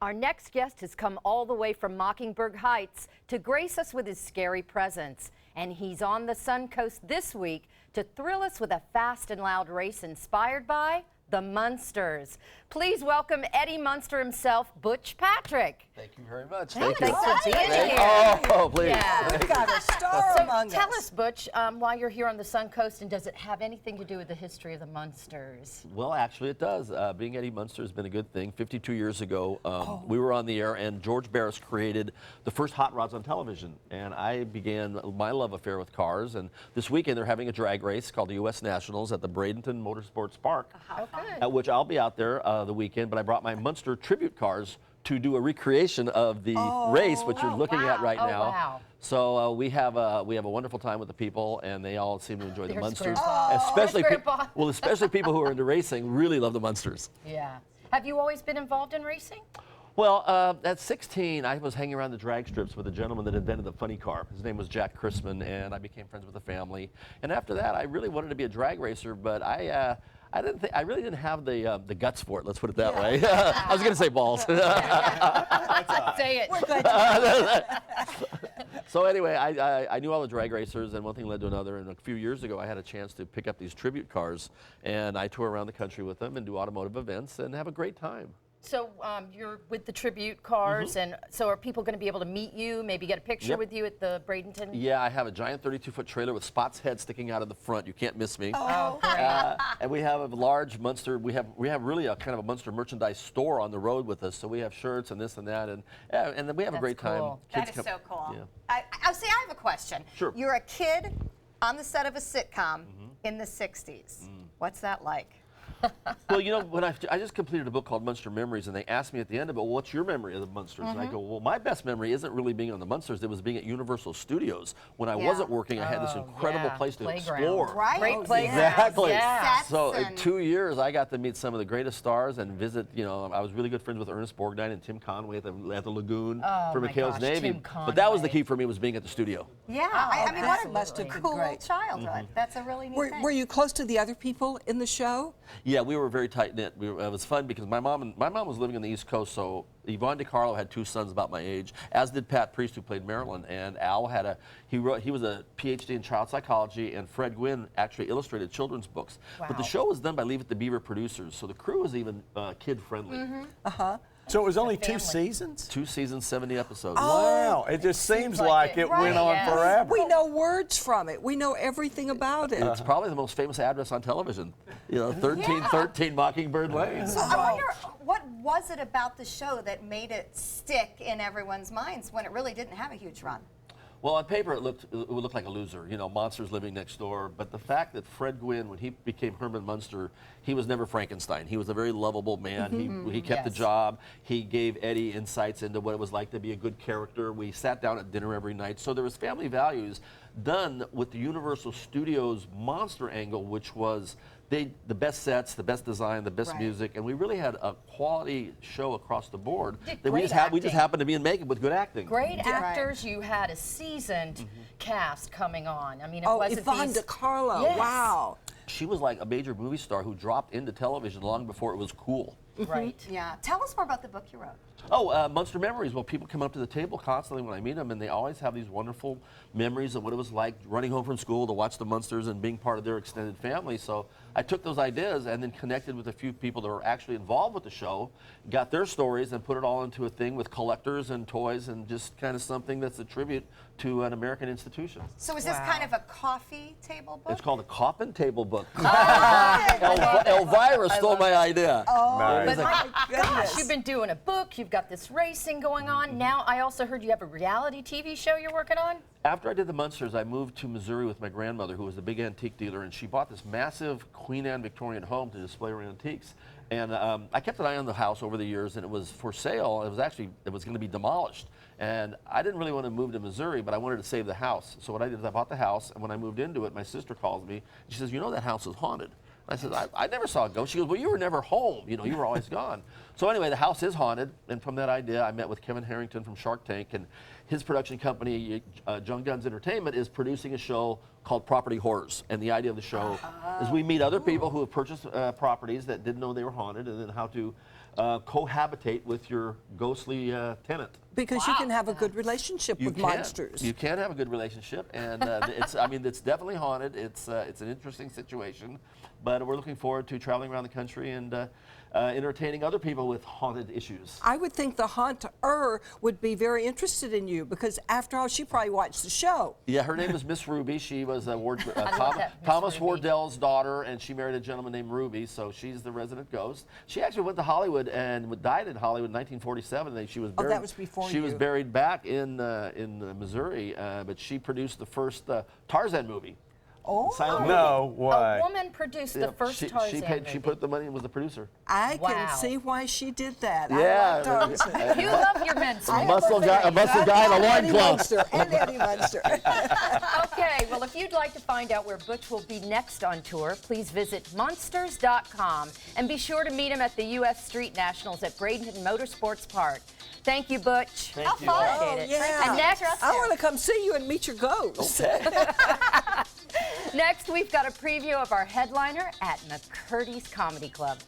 Our next guest has come all the way from Mockingbird Heights to grace us with his scary presence. And he's on the Suncoast this week to thrill us with a fast and loud race inspired by the Munsters. Please welcome Eddie Munster himself, Butch Patrick. Thank you very much. Thanks for being Thank here. Oh, please. Yeah. We've got a star among us. Tell us, Butch, why you're here on the Suncoast, and does it have anything to do with the history of the Munsters? Well, actually, it does. Being Eddie Munster has been a good thing. 52 years ago, we were on the air, and George Barris created the first hot rods on television. And I began my love affair with cars. And this weekend, they're having a drag race called the U.S. Nationals at the Bradenton Motorsports Park, at which I'll be out there the weekend. But I brought my Munster tribute cars to do a recreation of the race, which you're looking at right now. Wow. So we have a wonderful time with the people, and they all seem to enjoy the There's Munsters. Grandpa. Especially, There's Grandpa. well, especially people who are into racing really love the Munsters. Yeah. Have you always been involved in racing? Well, at 16, I was hanging around the drag strips with a gentleman that invented the funny car. His name was Jack Chrisman, and I became friends with the family. And after that, I really wanted to be a drag racer, but I really didn't have the guts for it. Let's put it that way. I was going to say balls. Say it. We're glad So anyway, I knew all the drag racers, and one thing led to another. And a few years ago, I had a chance to pick up these tribute cars, and I tour around the country with them and do automotive events and have a great time. So you're with the tribute cars, and so are people going to be able to meet you, maybe get a picture with you at the Bradenton? Yeah, I have a giant 32-foot trailer with Spot's head sticking out of the front. You can't miss me. Oh, great. And we have a large Munster. We have really a kind of a Munster merchandise store on the road with us. So we have shirts and this and that, and then we have a great cool. time. That is so cool. Yeah. I have a question. Sure. You're a kid on the set of a sitcom in the 60s. What's that like? Well, you know, when I just completed a book called Munster Memories, and they asked me at the end of it, well, what's your memory of the Munsters? And I go, well, my best memory isn't really being on the Munsters. It was being at Universal Studios. When I wasn't working, I had this incredible place to explore. Right? Great playground. Exactly. Yeah. So in 2 years, I got to meet some of the greatest stars and visit, you know, I was really good friends with Ernest Borgnine and Tim Conway at the Lagoon for my McHale's gosh, Navy. Tim But that was the Conway. key for me, was being at the studio. Yeah. I mean, what a must have been cool great. childhood. That's a really neat thing. Were you close to the other people in the show? Yeah, we were very tight knit. It was fun because my mom was living on the East Coast, so Yvonne DiCarlo had two sons about my age, as did Pat Priest, who played Marilyn, and Al had he was a PhD in child psychology, and Fred Gwynn actually illustrated children's books. Wow. But the show was done by Leave It to Beaver producers, so the crew was even kid friendly. So it was only 2 seasons? 2 seasons, 70 episodes. Wow, it just seems like it went on yeah. forever. We know words from it. We know everything about it. It's probably the most famous address on television. You know, 1313 Mockingbird Lane. So I wonder, what was it about the show that made it stick in everyone's minds when it really didn't have a huge run? Well, on paper, it would look like a loser, you know, monsters living next door. But the fact that Fred Gwynn, when he became Herman Munster, he was never Frankenstein. He was a very lovable man. He kept the job. He gave Eddie insights into what it was like to be a good character. We sat down at dinner every night. So there was family values done with the Universal Studios monster angle, which was the best sets, the best design, the best music, and we really had a quality show across the board. That we just happened to be in makeup with good acting. Great actors. You had a seasoned cast coming on. I mean, it wasn't Yvonne these... DiCarlo. Yes. Wow. She was like a major movie star who dropped into television long before it was cool. Right. Yeah. Tell us more about the book you wrote. Oh, Munster Memories. Well, people come up to the table constantly when I meet them, and they always have these wonderful memories of what it was like running home from school to watch the Munsters and being part of their extended family. So I took those ideas and then connected with a few people that were actually involved with the show, got their stories, and put it all into a thing with collectors and toys and just kind of something that's a tribute to an American institution. So is this kind of a coffee table book? It's called a coffin table book. Elvira stole my idea. But Nice. my gosh, goodness. you've been doing a book, you've got this racing going on. Now I also heard you have a reality TV show you're working on. After I did the Munsters, I moved to Missouri with my grandmother, who was a big antique dealer, and she bought this massive Queen Anne Victorian home to display her antiques. And I kept an eye on the house over the years, and it was for sale. It was going to be demolished. And I didn't really want to move to Missouri, but I wanted to save the house. So what I did is I bought the house, and when I moved into it, my sister calls me, and she says, you know that house is haunted. I said, I never saw a ghost. She goes, well, you were never home. You know, you were always gone. So anyway, the house is haunted, and from that idea, I met with Kevin Harrington from Shark Tank, and his production company, John Gunn's Entertainment, is producing a show called Property Horrors. And the idea of the show is we meet other people who have purchased properties that didn't know they were haunted, and then how to cohabitate with your ghostly tenant. Because you can have a good relationship with monsters. You can have a good relationship, and it's definitely haunted. It's an interesting situation, but we're looking forward to traveling around the country and entertaining other people with haunted issues. I would think the haunter would be very interested in you because, after all, she probably watched the show. Yeah, her name is Miss Ruby. She was love that, Miss Thomas Ruby. Wardell's daughter, and she married a gentleman named Ruby, so she's the resident ghost. She actually went to Hollywood and died in Hollywood in 1947. And she was buried, that was before She was you. buried back in Missouri, but she produced the first Tarzan movie. Oh, Silent No way. A woman produced the first Tarzan movie. She put the money and was the producer. I Wow. can see why she did that. Yeah. I like Tarzan. You love your men. A muscle guy in a And Eddie loincloth. Munster. And Eddie Munster. Okay, well, if you'd like to find out where Butch will be next on tour, please visit monsters.com and be sure to meet him at the U.S. Street Nationals at Bradenton Motorsports Park. Thank you, Butch. Thank you. fun. Appreciate it. yeah. And next, I want to come see you and meet your ghost. next, we've got a preview of our headliner at McCurdy's Comedy Club.